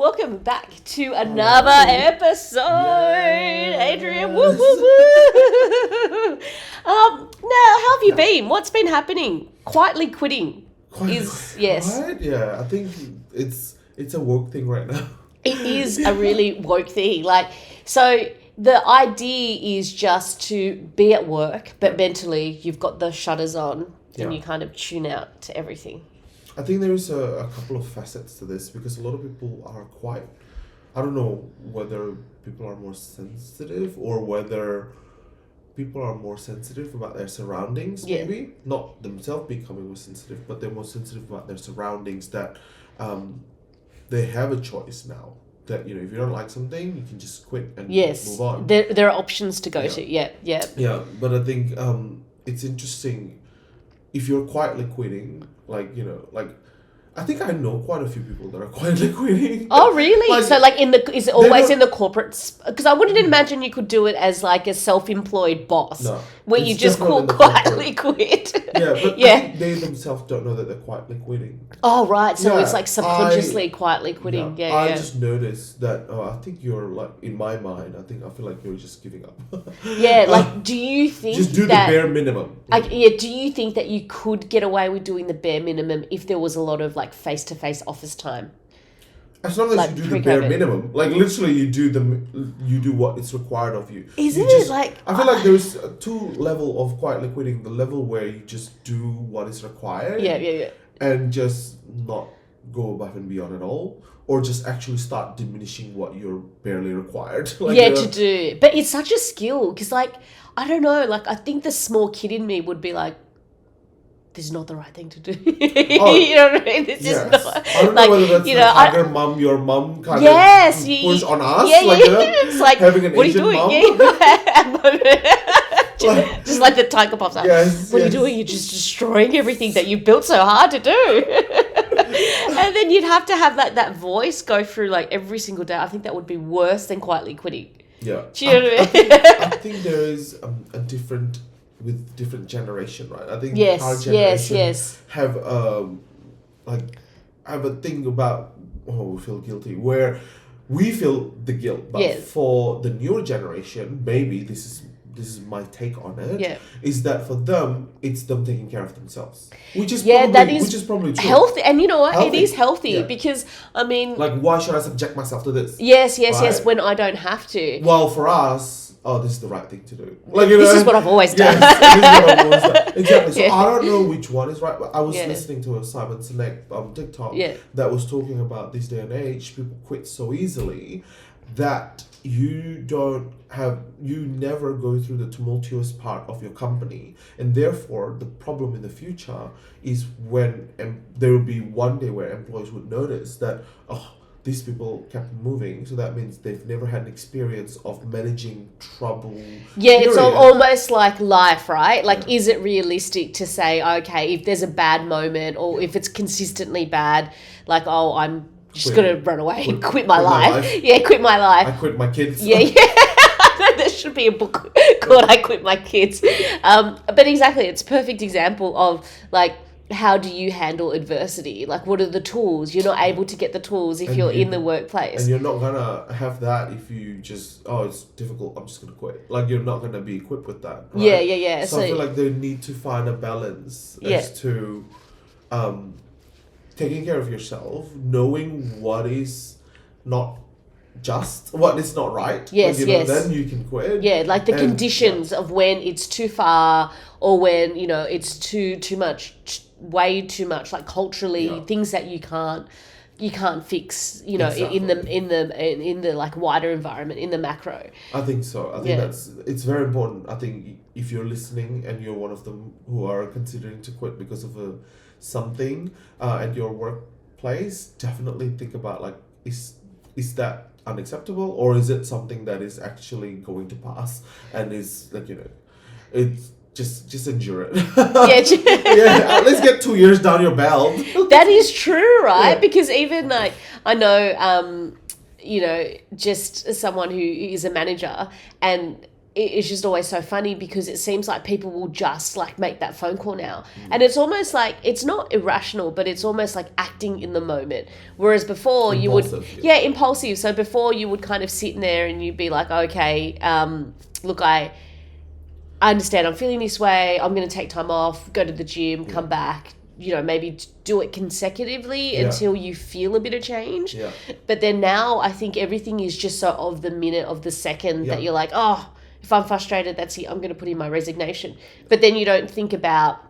welcome back to another episode. Adrian, woo, woo, woo. Now, how have you been? What's been happening? Quietly quitting yes. Right? Yeah, I think it's a work thing right now. It is a really woke thing. So the idea is just to be at work, but mentally you've got the shutters on and you kind of tune out to everything. I think there is a couple of facets to this because a lot of people are quite, I don't know whether people are more sensitive or whether people are more sensitive about their surroundings, maybe. Not themselves becoming more sensitive, but they're more sensitive about their surroundings that they have a choice now. That, if you don't like something, you can just quit and move on. There are options to go to, Yeah, but I think it's interesting if you're quietly quitting, I think I know quite a few people that are quietly quitting. Oh, really? So, is it always in the corporate? Because I wouldn't imagine you could do it as like a self-employed boss, where you just quietly quit. Yeah, but I think they themselves don't know that they're quietly quitting. Oh, right. So it's like subconsciously quietly quitting. I just noticed that. I think you're like, in my mind, I feel like you're just giving up. Do you think just do the bare minimum? Do you think that you could get away with doing the bare minimum if there was a lot of face-to-face office time? As long as you do the bare minimum, literally you do what is required of you. Isn't it I feel like there's two level of quietly quitting. The level where you just do what is required. Yeah. And just not go above and beyond at all. Or just actually start diminishing what you're barely required. To do. But it's such a skill because, I don't know, I think the small kid in me would be like, this is not the right thing to do. You know what I mean? It's just not. I don't know whether that's your mum kind of push on us. It's like, having an what Asian are you doing? Mum. Just like the tiger pops up. What are you doing? You're just destroying everything that you built so hard to do. And then you'd have to have that voice go through every single day. I think that would be worse than quietly quitting. Yeah. Do you know what I mean? I think there is a different generation, right? I think our generation have have a thing about we feel guilty where we feel the guilt, but for the newer generation, maybe this is my take on it. Is that for them, it's them taking care of themselves, which is probably true. Healthy, and you know what? It is healthy because I mean, why should I subject myself to this? Yes, when I don't have to. Well, for us. Oh, this is the right thing to do. This is what I've always done. Yes, this is what I've always done. Exactly. So I don't know which one is right. But I was listening to a Simon Sinek TikTok that was talking about this day and age, people quit so easily that you never go through the tumultuous part of your company, and therefore the problem in the future is when there will be one day where employees would notice that these people kept moving, so that means they've never had an experience of managing trouble. Yeah, it's almost like life, right? Is it realistic to say, okay, if there's a bad moment or if it's consistently bad, I'm just going to run away and quit my life. Yeah, quit my life. I quit my kids. Yeah. There should be a book called I Quit My Kids. But exactly, it's a perfect example of how do you handle adversity? What are the tools? You're not able to get the tools if you're in the workplace. And you're not going to have that if you just, it's difficult, I'm just going to quit. You're not going to be equipped with that. Right? Yeah. So I feel like they need to find a balance as to taking care of yourself, knowing what is not just, what is not right. Yes. Then you can quit. Yeah, the conditions of when it's too far or when, it's too much, way too much, culturally, things that you can't fix, exactly. in the wider environment, in the macro. I think so. I think it's very important. I think if you're listening and you're one of them who are considering to quit because of something at your workplace, definitely think about is that unacceptable, or is it something that is actually going to pass and is it's just endure it. At least get 2 years down your belt. That is true, right? Because even I know just someone who is a manager, and it's just always so funny because it seems like people will just like make that phone call now. And it's almost like, it's not irrational, but it's almost like acting in the moment. Whereas before Impulsive, you would, impulsive. So before you would kind of sit in there and you'd be like, okay, look, I understand I'm feeling this way. I'm going to take time off, go to the gym, come back, maybe do it consecutively until you feel a bit of change. Yeah. But then now I think everything is just so of the minute, of the second that you're like, oh, if I'm frustrated, that's it. I'm going to put in my resignation. But then you don't think about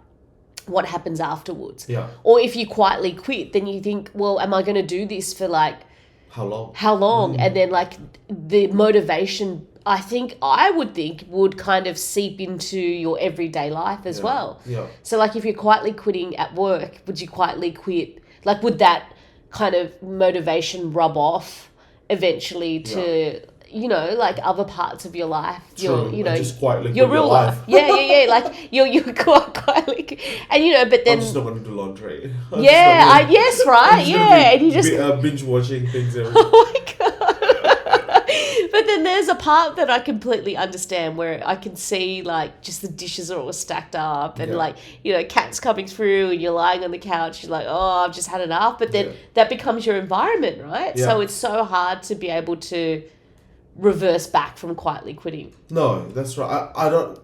what happens afterwards. Yeah. Or if you quietly quit, then you think, well, am I going to do this for like... How long? And then like the motivation, I would think would kind of seep into your everyday life as well. Yeah. So like if you're quietly quitting at work, would you quietly quit? Like would that kind of motivation rub off eventually to... like other parts of your life, just quietly your real life. Like you're quietly, and but then I'm just not going to do laundry. yes, right, and you just binge watching things. Oh my god! But then there's a part that I completely understand where I can see like just the dishes are all stacked up and like cats coming through and you're lying on the couch. You're like, oh, I've just had enough. But then that becomes your environment, right? Yeah. So it's so hard to be able to reverse back from quietly quitting. No, that's right. I don't...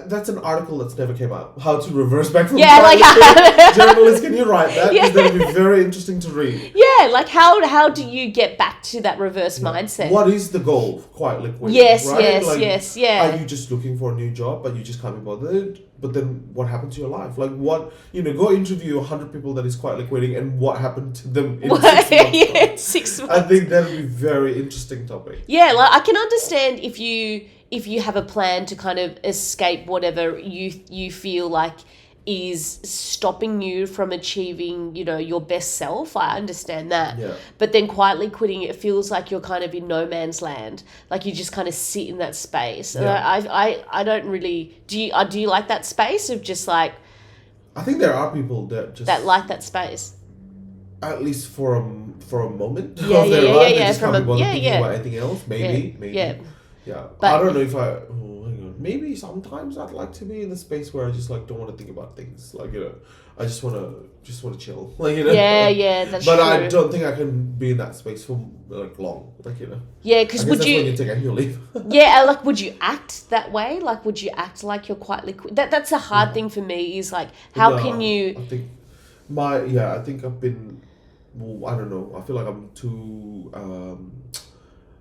that's an article that's never came out. How to reverse back from quietly quitting. Journalists, can you write that? Because that would be very interesting to read. Yeah, like how do you get back to that reverse mindset? What is the goal of quietly quitting? Yes, right? yes. Are you just looking for a new job but you just can't be bothered? But then what happened to your life? Like what, go interview 100 people that is quietly quitting and what happened to them in 6 months. 6 months. I think that would be a very interesting topic. Yeah, like I can understand if you have a plan to kind of escape whatever you feel like is stopping you from achieving, your best self. I understand that. Yeah. But then quietly quitting, it feels like you're kind of in no man's land. Like you just kind of sit in that space. And I don't really... Do you like that space of just like... I think there are people that like that space. At least for a moment of their life, they just can't be bothered thinking about anything else. Maybe. Yeah. But I don't know if maybe sometimes I'd like to be in the space where I just like don't want to think about things. Like, I just want to chill. Like, Yeah, that's but true. I don't think I can be in that space for like long. Like, Yeah, because would you... when you take annual leave. like would you act that way? Like would you act like you're quietly... That's a hard thing for me is like, how can you... I think I think I've been... Well, I don't know. I feel like I'm too...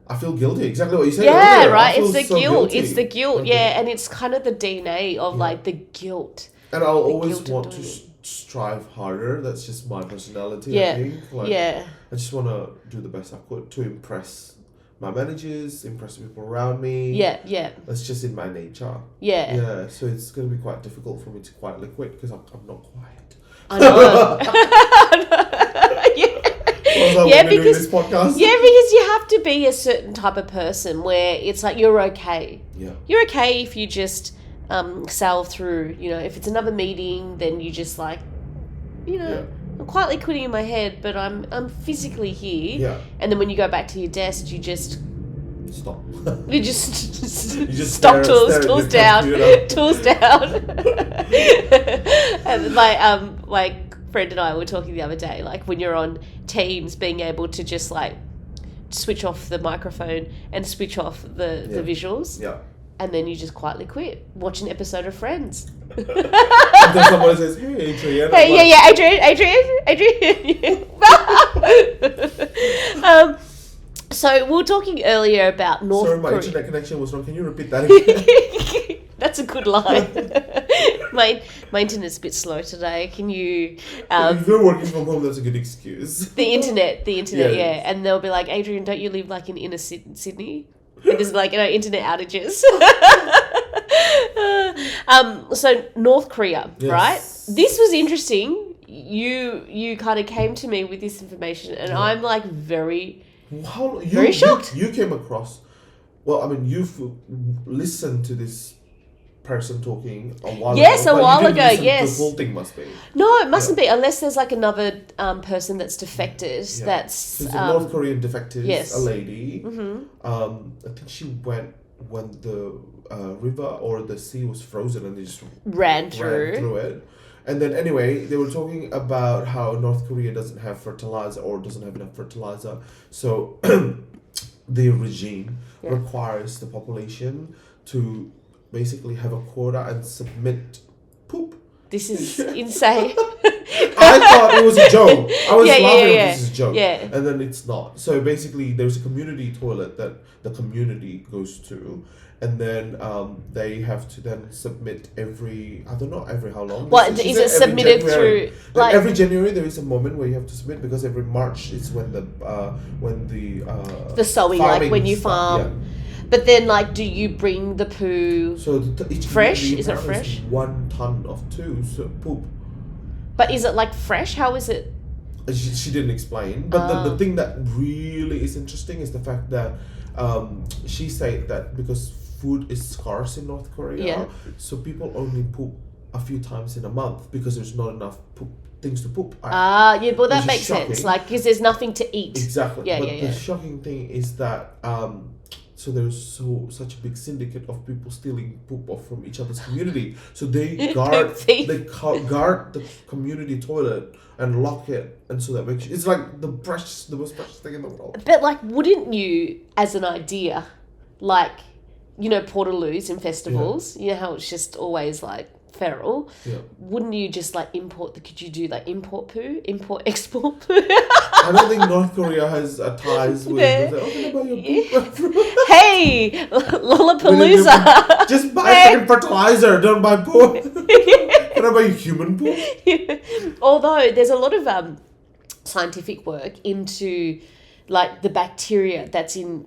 I feel guilty. Exactly what you said. Yeah, earlier. right. It's the so guilt. guilty. It's the guilt. Yeah, and it's kind of the DNA of like the guilt. And I'll always want to strive harder. That's just my personality. Yeah. I think. Like, I just want to do the best I could to impress my managers, impress the people around me. Yeah. That's just in my nature. Yeah. Yeah. So it's going to be quite difficult for me to quietly quit because I'm not quiet. I know. Because you have to be a certain type of person where it's like you're okay. Yeah. You're okay if you just sail through. If it's another meeting, then you just like, I'm quietly quitting in my head, but I'm physically here. Yeah. And then when you go back to your desk, you just stop. You just stop. Tools down. And my friend and I were talking the other day, like when you're on Teams, being able to just like switch off the microphone and switch off the visuals. Yeah. And then you just quietly quit. Watch an episode of Friends. And then someone says, "Hey, Adrian." Adrian. So we were talking earlier about North Korea. Sorry, my internet connection was wrong. Can you repeat that again? That's a good line. My internet's a bit slow today. Can you... if you're working from home, that's a good excuse. The internet, yeah. And they'll be like, Adrian, don't you live like in inner Sydney? And there's like, internet outages. So North Korea, right? This was interesting. You kind of came to me with this information and I'm like very shocked. You came across... Well, I mean, you've listened to this person talking a while ago. Yes, a while ago, The whole thing must be. No, it mustn't be, unless there's like another person that's defected. That's a North Korean defected, yes. a lady. Mm-hmm. I think she went when the river or the sea was frozen and they just ran through it. And then anyway, they were talking about how North Korea doesn't have fertilizer or doesn't have enough fertilizer. So the regime requires the population to basically have a quota and submit poop. This is insane. I thought it was a joke. I was laughing at this is a joke. Yeah. And then it's not. So basically there's a community toilet that the community goes to. And then they have to then submit every how long. What is it submitted through? Like every January there is a moment where you have to submit because every March is when the sowing, like when you farm. Yeah. But then, like, do you bring the poo? So each fresh? Is it fresh? 1 ton of poop. But is it like fresh? How is it? She didn't explain. But the thing that really is interesting is the fact that she said that because food is scarce in North Korea, so people only poop a few times in a month because there's not enough things to poop. Well, that makes sense. Like, because there's nothing to eat. Exactly. The shocking thing is that so there's such a big syndicate of people stealing poop off from each other's community. So they guard the community toilet and lock it, and so that makes it's like the most precious thing in the world. But like, wouldn't you, as an idea, like, you know, portaloos in festivals, you know how it's just always like feral. Yeah. Wouldn't you just like could you do like import poo, export poo? I don't think North Korea has ties with can I buy your poop? Hey, Lollapalooza. Just buy fertilizer, don't buy poop. Can I buy human poop? Although there's a lot of scientific work into like the bacteria that's in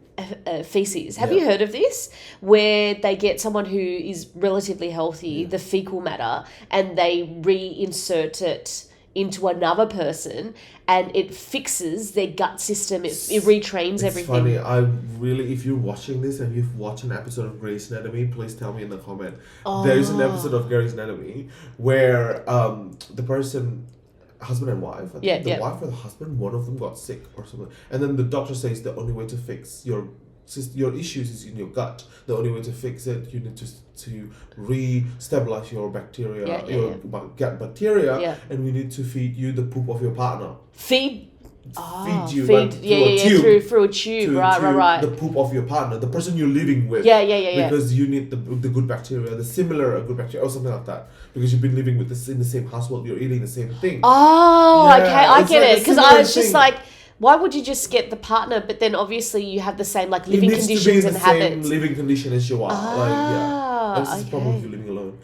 feces. Have you heard of this? Where they get someone who is relatively healthy, the fecal matter, and they reinsert it into another person, and it fixes their gut system. It retrains everything. It's funny. If you're watching this and you've watched an episode of Grey's Anatomy, please tell me in the comment. There is an episode of Grey's Anatomy where the person, husband and wife, the wife or the husband, one of them got sick or something, and then the doctor says the only way to fix your issues is in your gut. The only way to fix it, you need to re-stabilize your bacteria, gut bacteria, and we need to feed you the poop of your partner. Through a tube, right. The poop of your partner, the person you're living with. Because you need the good bacteria, the similar good bacteria, or something like that. Because you've been living with this in the same household, you're eating the same thing. Okay, I get it. Because I was just like, why would you just get the partner? But then obviously you have the same like living conditions and habits. Same living condition as you are. This is the problem if you're living alone.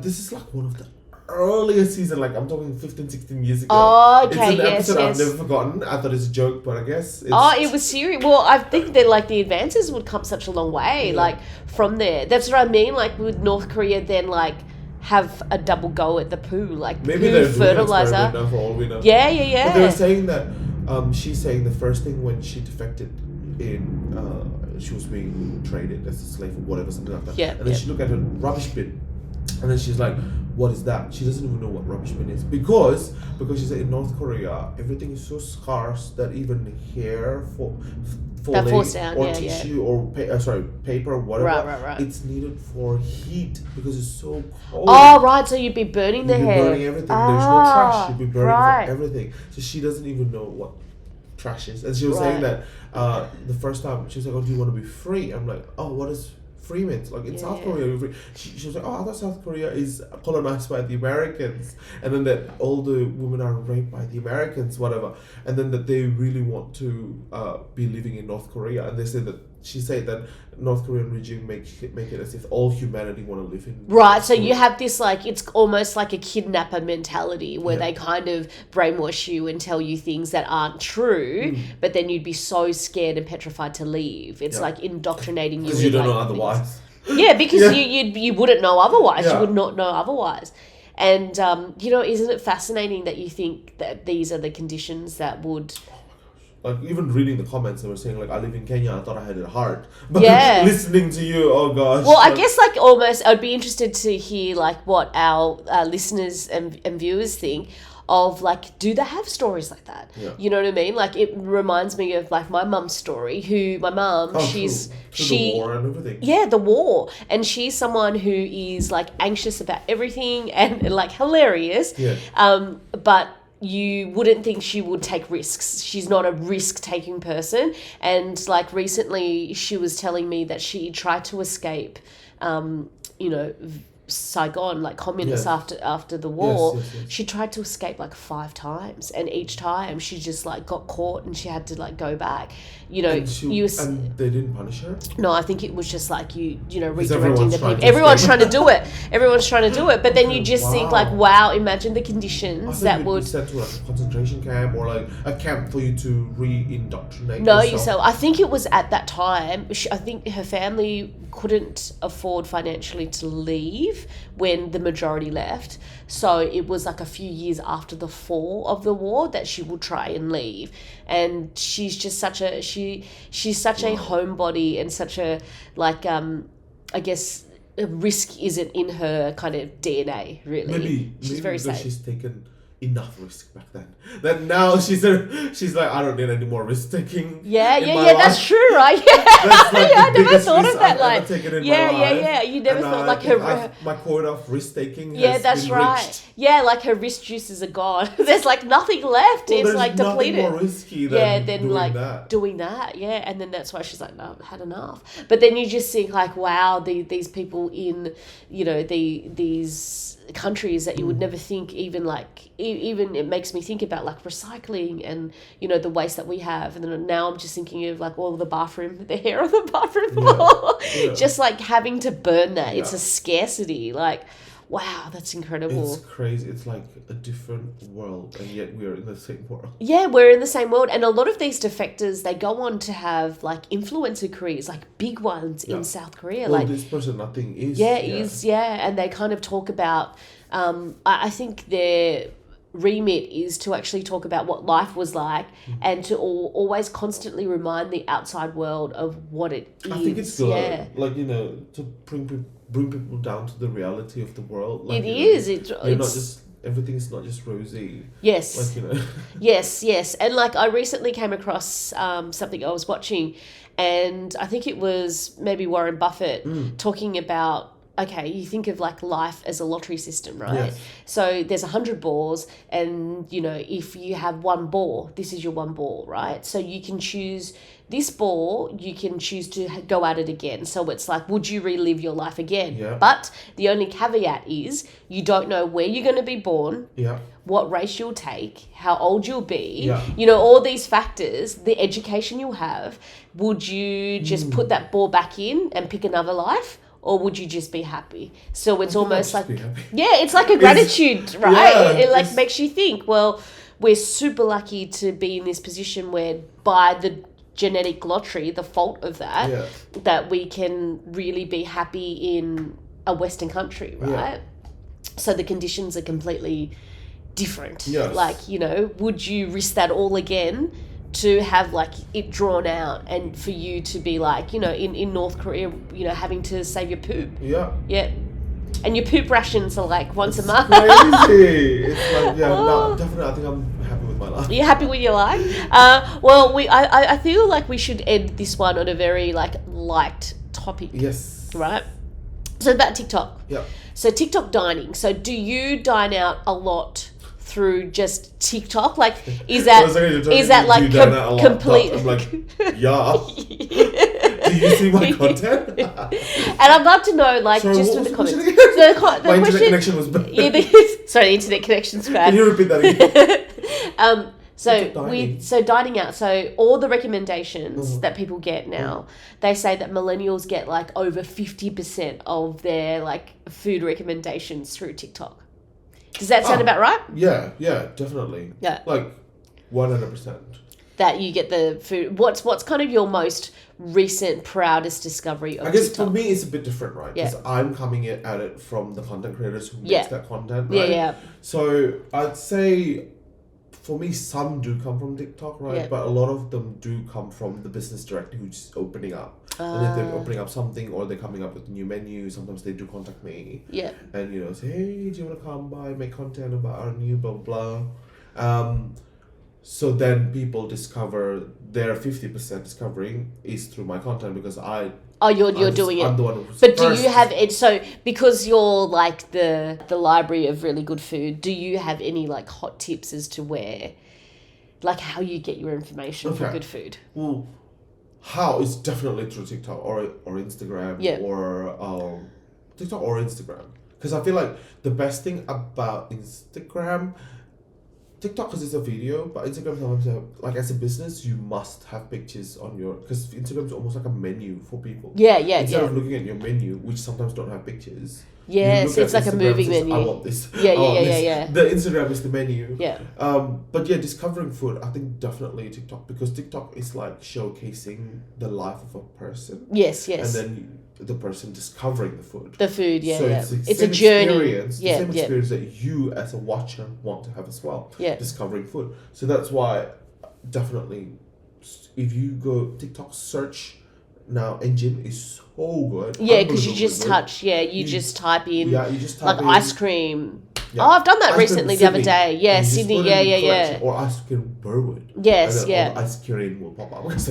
This is like one of the earlier season, like I'm talking 15, 16 years ago. It's an episode I've never forgotten. I thought it's a joke, but I guess it was serious. Well, I think that like the advances would come such a long way, like from there. That's what I mean. Like, would North Korea then like have a double go at the poo, like maybe poo fertilizer? Now for all we know. Yeah. But they were saying that she's saying the first thing when she defected in she was being traded as a slave or whatever, something like that. And then she looked at a rubbish bin, and then she's like, what is that? She doesn't even know what rubbish bin is because she said in North Korea everything is so scarce that even hair falling down, or tissue or paper or whatever, right. it's needed for heat because it's so cold. So you'd be burning the hair. Burning everything. There's no trash. You'd be burning everything. So she doesn't even know what trash is. And she was saying that the first time she was like, oh, do you want to be free? I'm like, oh, what is free means? Like in South Korea, you're free. She was like, oh, I thought South Korea is colonized by the Americans, and then that all the women are raped by the Americans, whatever, and then that they really want to be living in North Korea, and they said that she said that North Korean regime make it as if all humanity want to live in. Right, so you have this like, it's almost like a kidnapper mentality where they kind of brainwash you and tell you things that aren't true, but then you'd be so scared and petrified to leave. It's like indoctrinating you. Because you don't know otherwise. Yeah, because you wouldn't know otherwise. You would not know otherwise. And, isn't it fascinating that you think that these are the conditions that would... Like, even reading the comments, they were saying, like, I live in Kenya, I thought I had it hard. But listening to you, oh gosh. Well, I guess, like, almost, I'd be interested to hear, like, what our listeners and viewers think of like, do they have stories like that? Yeah. You know what I mean? Like, it reminds me of like my mum's story, my mum, the war and everything. Yeah, the war. And she's someone who is like anxious about everything and like hilarious. Yeah. But you wouldn't think she would take risks. She's not a risk-taking person. And like recently she was telling me that she tried to escape, Saigon, like communists, after the war. Yes. She tried to escape like 5 times, and each time she just like got caught and she had to like go back. And they didn't punish her? No, I think it was just like you know, redirecting the people. Everyone's trying to do it. Everyone's trying to do it. But then you just think like, wow, imagine the conditions that would be sent to like a concentration camp or like a camp for you to re-indoctrinate yourself. I think it was at that time. I think her family couldn't afford financially to leave when the majority left. So it was like a few years after the fall of the war that she would try and leave. And she's just such a she's such a homebody and such a like I guess risk isn't in her kind of DNA really. Maybe she's very safe. She's taken enough risk back then. Then now she's like, I don't need any more risk taking. Yeah, that's true, right? Yeah, I never thought of that. Like, yeah. You never thought like her. My quota of risk taking. Yeah, that's right. Reached. Yeah, like her risk juices are gone. There's like nothing left. Well, it's like depleted. More risky than doing that. Yeah, and then that's why she's like, no, I've had enough. But then you just think like, wow, these people in, these countries that you would never think even it makes me think about like recycling and the waste that we have. And then now I'm just thinking of like all the hair on the bathroom floor. Just like having to burn that. It's a scarcity. Like, wow, that's incredible. It's crazy. It's like a different world, and yet we're in the same world. Yeah, we're in the same world. And a lot of these defectors, they go on to have like influencer careers, like big ones in South Korea. Well, like this person, I think, is. And they kind of talk about, I think their remit is to actually talk about what life was like and to always constantly remind the outside world of what it is. I think it's good, like, to bring people down to the reality of the world. Like, it's not just, everything's not just rosy. Yes. Like, Yes. And like I recently came across something I was watching, and I think it was maybe Warren Buffett talking about, okay, you think of like life as a lottery system, right? Yes. So there's 100 balls, and if you have one ball, this is your one ball, right? So you can choose this ball, you can choose to go at it again. So it's like, would you relive your life again? Yeah. But the only caveat is you don't know where you're going to be born. Yeah. What race you'll take, how old you'll be, yeah. All these factors, the education you'll have. Would you just put that ball back in and pick another life? Or would you just be happy? So it's almost like, it's like a gratitude, right? It makes you think, well, we're super lucky to be in this position where by the genetic lottery, the fault of that, that we can really be happy in a Western country, right? Yeah. So the conditions are completely different. Yes. Like, would you risk that all again to have like it drawn out and for you to be like, in North Korea, having to save your poop. Yeah. Yeah. And your poop rations are like once a month. Crazy. It's like, no, definitely, I think I'm happy with my life. You're happy with your life? I feel like we should end this one on a very like light topic. Yes. Right? So about TikTok. Yeah. So TikTok dining. So do you dine out a lot through just TikTok? Like, is that like complete? I'm like, do you see my content? And I'd love to know, like, just with the comments. My internet connection was bad. Sorry, the internet connection's bad. Can you repeat that again? So dining out. So all the recommendations that people get now, they say that millennials get like over 50% of their like food recommendations through TikTok. Does that sound about right? Yeah, definitely. Yeah. Like 100%. That you get the food. What's kind of your most recent, proudest discovery of TikTok? I guess for me it's a bit different, right? Because I'm coming at it from the content creators who makes that content, right? Yeah. So I'd say for me, some do come from TikTok, right? Yeah. But a lot of them do come from the business director who's opening up. And if they're opening up something or they're coming up with a new menu, sometimes they do contact me. Yeah. And, you know, say, hey, do you want to come by, make content about our new blah, blah. So then people discover their 50% discovering is through my content because you're doing I'm it. the one who's But do first. you have it? So because you're like the library of really good food, do you have any like hot tips as to where, like how you get your information for good food? Well, how is definitely through TikTok or Instagram or TikTok or Instagram, because I feel like the best thing about Instagram. TikTok because it's a video, but Instagram sometimes like as a business you must have pictures on your, because Instagram is almost like a menu for people. Instead of looking at your menu, which sometimes don't have pictures. Yes, it's like Instagram, a moving menu. I want this. Yeah. The Instagram is the menu. Yeah. But yeah, discovering food, I think definitely TikTok, because TikTok is like showcasing the life of a person. Yes. And then the person discovering the food. So it's a journey. Experience, the same experience that you as a watcher want to have as well. Discovering food. So that's why definitely, if you go TikTok search now, engine is so good. Yeah, because you just touch. Yeah, you just type in. Yeah, you just type like in ice cream. Yeah. Oh, I've done that Ice recently cream the other day. Yeah, Sydney. Yeah. Or ice cream Burwood. Yes, and then all the ice cream will pop up. Because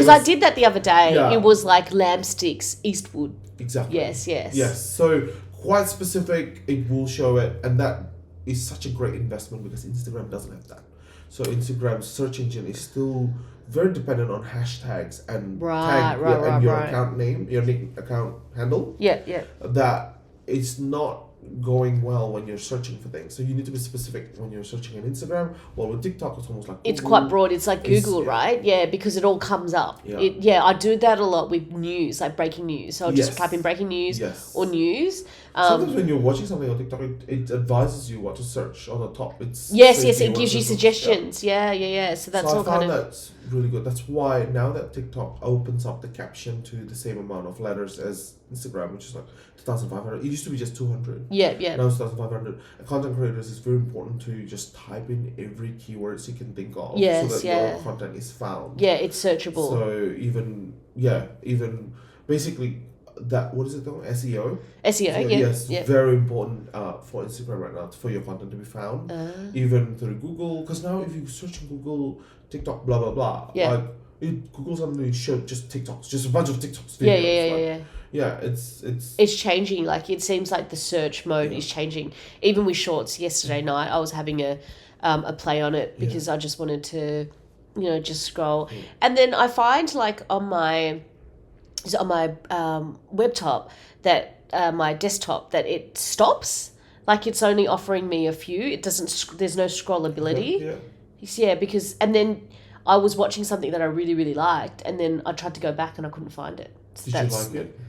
I did that the other day. Yeah. It was like lamb sticks, Eastwood. Exactly. Yes. So quite specific. It will show it, and that is such a great investment because Instagram doesn't have that. So Instagram's search engine is still very dependent on hashtags and your account name, your account handle. Yeah. That it's not going well when you're searching for things. So you need to be specific when you're searching on Instagram. Well, with TikTok, it's almost like Google. It's quite broad. It's like Google, right? Yeah, because it all comes up. Yeah. I do that a lot with news, like breaking news. So I'll just type in breaking news or news. Sometimes when you're watching something on TikTok, it advises you what to search on the top. Yes, it gives you suggestions. Yeah. So that's all kind of... that's really good. That's why now that TikTok opens up the caption to the same amount of letters as Instagram, which is like 2,500. It used to be just 200. Yeah. Now it's 2,500. Content creators, it's very important to just type in every keywords you can think of, so that your content is found. Yeah, it's searchable. So even basically that, what is it called? SEO. Yes, very important for Instagram right now for your content to be found, even through Google. Because now if you search in Google, TikTok, blah blah blah, like Google suddenly showed just TikToks, just a bunch of TikToks. Videos, Yeah, it's changing. Like it seems like the search mode is changing. Even with Shorts yesterday night, I was having a play on it because I just wanted to, just scroll. And then I find like on my laptop that my desktop that it stops. Like it's only offering me a few. It doesn't. There's no scrollability. Yeah, because and then I was watching something that I really really liked, and then I tried to go back and I couldn't find it. Did you like it?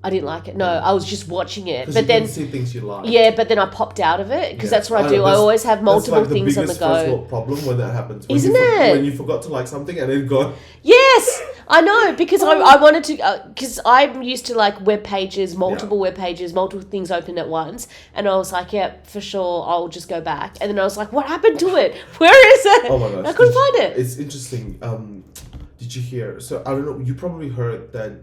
I didn't like it. No, I was just watching it. But then you can see things you like. Yeah, but then I popped out of it because that's what I do. I always have multiple things on the go. That's like the biggest first world problem when that happens. Isn't it? When you forgot to like something and then gone. Yes, I know, because I wanted to, because I'm used to like web pages, multiple web pages, multiple things open at once, and I was like, yeah, for sure, I'll just go back. And then I was like, what happened to it? Where is it? Oh my gosh. I couldn't find it. It's interesting. Did you hear? So I don't know. You probably heard that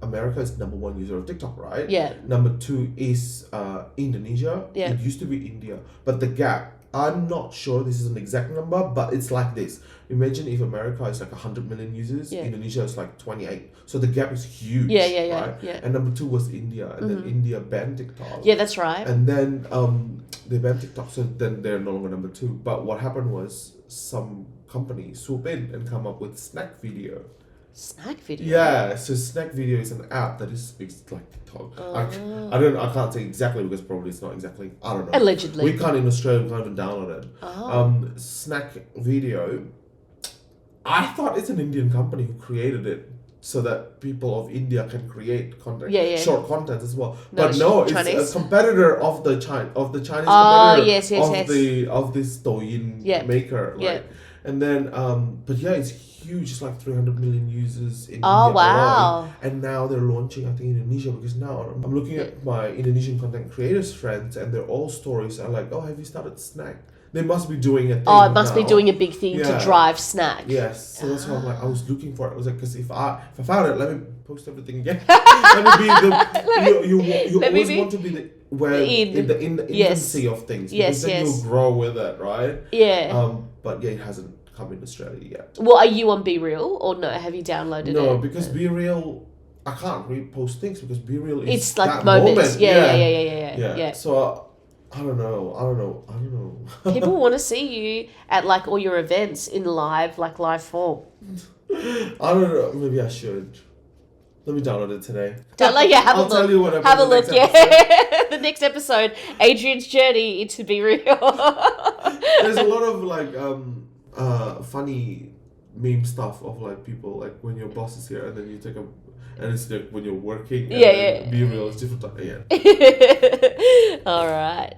America is number 1 user of TikTok, right? Yeah. Number 2 is Indonesia. Yeah. It used to be India, but the gap, I'm not sure this is an exact number, but it's like this. Imagine if America is like 100 million users, Indonesia is like 28. So the gap is huge. Right? Yeah. And number 2 was India, and then India banned TikTok. Yeah, that's right. And then they banned TikTok, so then they're no longer number 2. But what happened was some company swoop in and come up with Snack Video. Snack Video? Yeah, so Snack Video is an app that is like TikTok. I can't say exactly because probably it's not exactly, I don't know. Allegedly. We can't in Australia, we can't even download it. Snack Video, I thought it's an Indian company who created it so that people of India can create content, short content as well. But no, it's a competitor of the Chinese competitor of this Douyin maker. And then, but yeah, it's huge. It's like 300 million users in India alone. And now they're launching, I think, in Indonesia, because now I'm looking at my Indonesian content creators friends, and their all stories are like, oh, have you started Snack? they must be doing a thing. Oh, it must be now. doing a big thing to drive snack. Yes, so that's why I'm like, I was looking for it. I was like, because if I found it, let me post everything again. Let me be the you always want to be the in the infancy of things, because then you'll grow with it, right? Yeah. But yeah, it hasn't come in Australia yet. Well, are you on Be Real or no? Have you downloaded it? No, because Be Real, I can't repost things because Be Real is it's like that moments. moment. Yeah. So I don't know. People want to see you at like all your events in live form. I don't know. Maybe I should. Let me download it today. Have a look. Tell you what have a look. The next episode, Adrian's journey into Be Real. There's a lot of funny meme stuff of like people like when your boss is here and then you take a. And it's like when you're working. Be Real. It's different. Yeah. All right.